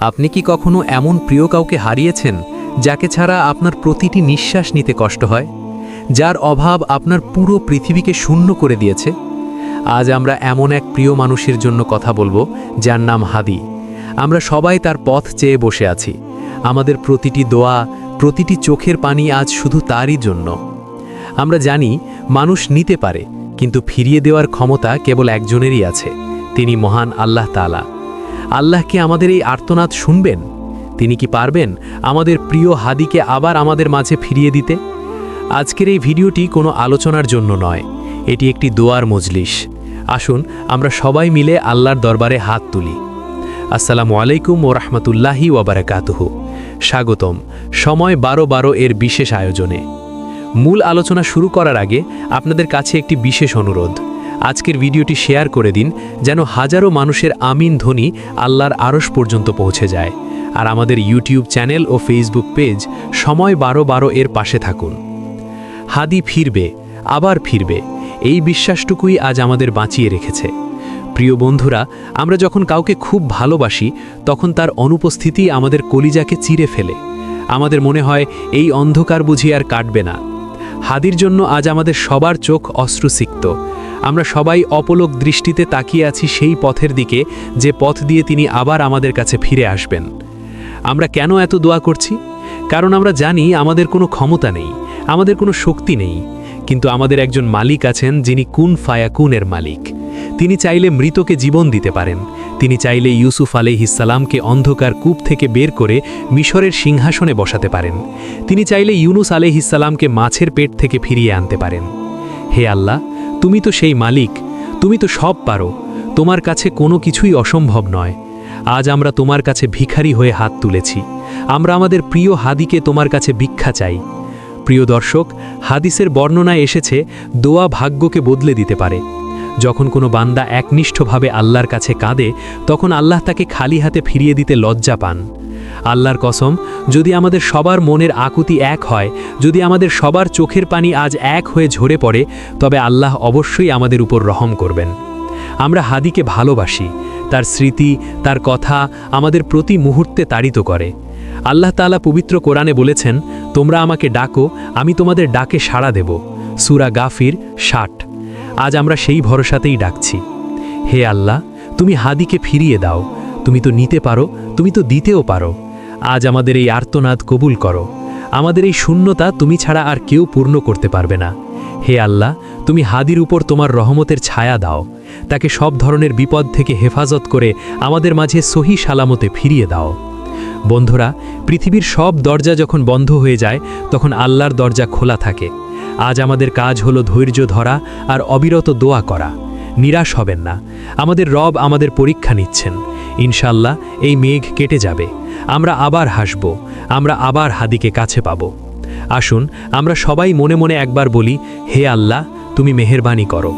আপনি কি কখনো এমন প্রিয় কাউকে হারিয়েছেন যাকে ছাড়া আপনার প্রতিটি নিঃশ্বাস নিতে কষ্ট হয়, যার অভাব আপনার পুরো পৃথিবীকে শূন্য করে দিয়েছে? আজ আমরা এমন এক প্রিয় মানুষের জন্য কথা বলবো যার নাম হাদি। আমরা সবাই তার পথ চেয়ে বসে আছি। আমাদের প্রতিটি দোয়া, প্রতিটি চোখের পানি আজ শুধু তারই জন্য। আমরা জানি মানুষ নিতে পারে, কিন্তু ফিরিয়ে দেওয়ার ক্ষমতা কেবল একজনেরই আছে, তিনি মহান আল্লাহ তাআলা। আল্লাহ কি আমাদের এই আর্তনাদ শুনবেন? তিনি কি পারবেন আমাদের প্রিয় হাদিকে আবার আমাদের মাঝে ফিরিয়ে দিতে? আজকের এই ভিডিওটি কোনো আলোচনার জন্য নয়, এটি একটি দোয়ার মজলিস। আসুন আমরা সবাই মিলে আল্লাহর দরবারে হাত তুলি। আসসালামু আলাইকুম ওয়া রাহমাতুল্লাহি ওয়া বারাকাতুহু। স্বাগতম সময় 12-12 এর বিশেষ আয়োজনে। মূল আলোচনা শুরু করার আগে আপনাদের কাছে একটি বিশেষ অনুরোধ। আজকের ভিডিওটি শেয়ার করে দিন, যেন হাজারো মানুষের আমিন ধ্বনি আল্লাহর আরশ পর্যন্ত পৌঁছে যায়। আর আমাদের ইউটিউব চ্যানেল ও ফেসবুক পেজ সময় 12-12 এর পাশে থাকুন। হাদি ফিরবে, আবার ফিরবে, এই বিশ্বাসটুকুই আজ আমাদের বাঁচিয়ে রেখেছে। প্রিয় বন্ধুরা, আমরা যখন কাউকে খুব ভালোবাসি তখন তার অনুপস্থিতি আমাদের কলিজাকে চিরে ফেলে। আমাদের মনে হয় এই অন্ধকার বুঝি আর কাটবে না। হাদির জন্য আজ আমাদের সবার চোখ অশ্রুসিক্ত। আমরা সবাই অপলক দৃষ্টিতে তাকিয়ে আছি সেই পথের দিকে, যে পথ দিয়ে তিনি আবার আমাদের কাছে ফিরে আসবেন। আমরা কেন এত দোয়া করছি? কারণ আমরা জানি আমাদের কোনো ক্ষমতা নেই, আমাদের কোনো শক্তি নেই, কিন্তু আমাদের একজন মালিক আছেন যিনি কুন ফায়াকুনের মালিক। তিনি চাইলে মৃতকে জীবন দিতে পারেন। তিনি চাইলে ইউসুফ আলাইহিস সালামকে অন্ধকার কূপ থেকে বের করে মিশরের সিংহাসনে বসাতে পারেন। তিনি চাইলে ইউনুস আলাইহিস সালামকে মাছের পেট থেকে ফিরিয়ে আনতে পারেন। হে আল্লাহ, তুমি তো সেই মালিক, তুমি তো সব পারো, তোমার কাছে কোনো কিছুই অসম্ভব নয়। আজ আমরা তোমার কাছে ভিখারি হয়ে হাত তুলেছি। আমরা আমাদের প্রিয় হাদিকে তোমার কাছে ভিক্ষা চাই। প্রিয় দর্শক, হাদিসের বর্ণনায় এসেছে দোয়া ভাগ্যকে বদলে দিতে পারে। যখন কোনো বান্দা একনিষ্ঠভাবে আল্লাহর কাছে কাঁদে, তখন আল্লাহ তাকে খালি হাতে ফিরিয়ে দিতে লজ্জা পান। আল্লাহর কসম, যদি আমাদের সবার মনের আকুতি এক হয়, যদি আমাদের সবার চোখের পানি আজ এক হয়ে ঝরে পড়ে, তবে আল্লাহ অবশ্যই আমাদের উপর রহম করবেন। আমরা হাদিকে ভালোবাসি। তার স্মৃতি, তার কথা আমাদের প্রতি মুহূর্তে তাড়িত করে। আল্লাহ তাআলা পবিত্র কোরআনে বলেছেন, তোমরা আমাকে ডাকো, আমি তোমাদের ডাকে সাড়া দেব। সূরা গাফির 60। আজ আমরা সেই ভরসাতেই ডাকছি। হে আল্লাহ, তুমি হাদিকে ফিরিয়ে দাও। তুমি তো নিতে পারো, তুমি তো দিতেও পারো। আজ আমাদের এই আর্তনাদ কবুল করো। আমাদের এই শূন্যতা তুমি ছাড়া আর কেউ পূর্ণ করতে পারবে না। হে আল্লাহ, তুমি হাদির উপর তোমার রহমতের ছায়া দাও। তাকে সব ধরনের বিপদ থেকে হেফাজত করে আমাদের মাঝে সহি সালামতে ফিরিয়ে দাও। বন্ধুরা, পৃথিবীর সব দরজা যখন বন্ধ হয়ে যায়, তখন আল্লাহর দরজা খোলা থাকে। আজ আমাদের কাজ হলো ধৈর্য ধরা আর অবিরত দোয়া করা। নিরাশ হবেন না, আমাদের রব আমাদের পরীক্ষা নিচ্ছেন। ইনশাআল্লাহ এই মেঘ কেটে যাবে, আমরা আবার হাসব, আমরা আবার হাদিকে কাছে পাব। আসুন আমরা সবাই মনে মনে একবার বলি, হে আল্লাহ, তুমি মেহেরবানি করো।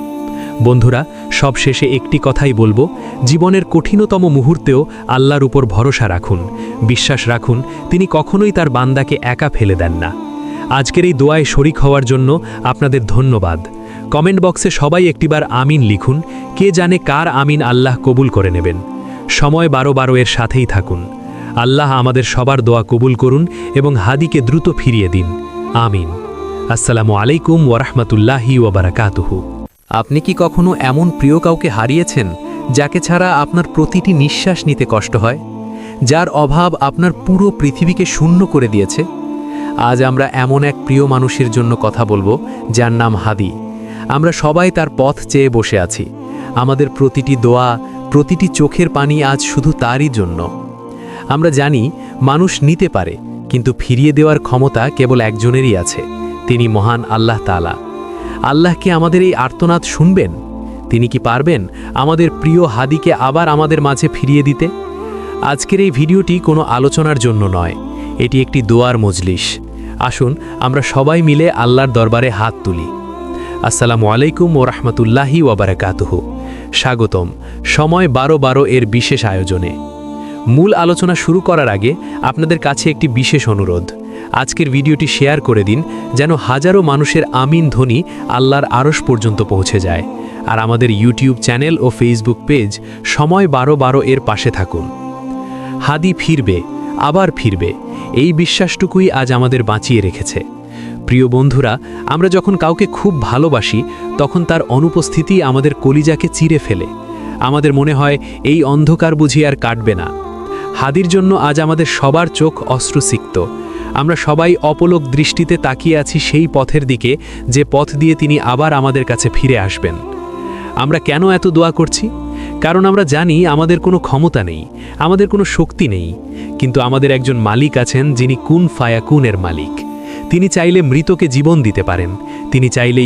বন্ধুরা, সব শেষে একটি কথাই বলবো, জীবনের কঠিনতম মুহূর্তেও আল্লাহর উপর ভরসা রাখুন, বিশ্বাস রাখুন, তিনি কখনোই তার বান্দাকে একা ফেলে দেন না। আজকের এই দোয়ায় শরিক হওয়ার জন্য আপনাদের ধন্যবাদ। কমেন্ট বক্সে সবাই একটিবার আমিন লিখুন। কে জানে কার আমিন আল্লাহ কবুল করে নেবেন। সময় 12-12 এর সাথেই থাকুন। আল্লাহ আমাদের সবার দোয়া কবুল করুন এবং হাদিকে দ্রুত ফিরিয়ে দিন। আমিন। আসসালামু আলাইকুম ওয়া রাহমাতুল্লাহি ওয়া বারাকাতুহু। আপনি কি কখনো এমন প্রিয় কাউকে হারিয়েছেন যাকে ছাড়া আপনার প্রতিটি নিঃশ্বাস নিতে কষ্ট হয়, যার অভাব আপনার পুরো পৃথিবীকে শূন্য করে দিয়েছে? আজ আমরা এমন এক প্রিয় মানুষের জন্য কথা বলবো যার নাম হাদি। আমরা সবাই তার পথ চেয়ে বসে আছি। আমাদের প্রতিটি দোয়া, প্রতিটি চোখের পানি আজ শুধু তারই জন্য। আমরা জানি মানুষ নিতে পারে, কিন্তু ফিরিয়ে দেওয়ার ক্ষমতা কেবল একজনেরই আছে, তিনি মহান আল্লাহ তাআলা। আল্লাহ কি আমাদের এই আর্তনাদ শুনবেন? তিনি কি পারবেন আমাদের প্রিয় হাদিকে আবার আমাদের মাঝে ফিরিয়ে দিতে? আজকের এই ভিডিওটি কোনো আলোচনার জন্য নয়, এটি একটি দোয়ার মজলিস। আসুন আমরা সবাই মিলে আল্লাহর দরবারে হাত তুলি। আসসালামু আলাইকুম ওয়া রাহমাতুল্লাহি ওয়া বারাকাতুহু। স্বাগতম সময় 12-12 এর বিশেষ আয়োজনে। মূল আলোচনা শুরু করার আগে আপনাদের কাছে একটি বিশেষ অনুরোধ। আজকের ভিডিওটি শেয়ার করে দিন, যেন হাজারো মানুষের আমিন ধ্বনি আল্লাহর আরশ পর্যন্ত পৌঁছে যায়। আর আমাদের ইউটিউব চ্যানেল ও ফেসবুক পেজ সময় 12-12 এর পাশে থাকুন। হাদি ফিরবে, আবার ফিরবে, এই বিশ্বাসটুকুই আজ আমাদের বাঁচিয়ে রেখেছে। প্রিয় বন্ধুরা, আমরা যখন কাউকে খুব ভালোবাসি তখন তার অনুপস্থিতি আমাদের কলিজাকে চিরে ফেলে। আমাদের মনে হয় এই অন্ধকার বুঝি আর কাটবে না। হাদির জন্য আজ আমাদের সবার চোখ অশ্রুসিক্ত। আমরা সবাই অপলক দৃষ্টিতে তাকিয়ে আছি সেই পথের দিকে, যে পথ দিয়ে তিনি আবার আমাদের কাছে ফিরে আসবেন। আমরা কেন এত দোয়া করছি? কারণ আমরা জানি আমাদের কোনো ক্ষমতা নেই, আমাদের কোনো শক্তি নেই, কিন্তু আমাদের একজন মালিক আছেন যিনি কুন ফায়াকুনের মালিক। তিনি চাইলে মৃতকে জীবন দিতে পারেন, তিনি চাইলে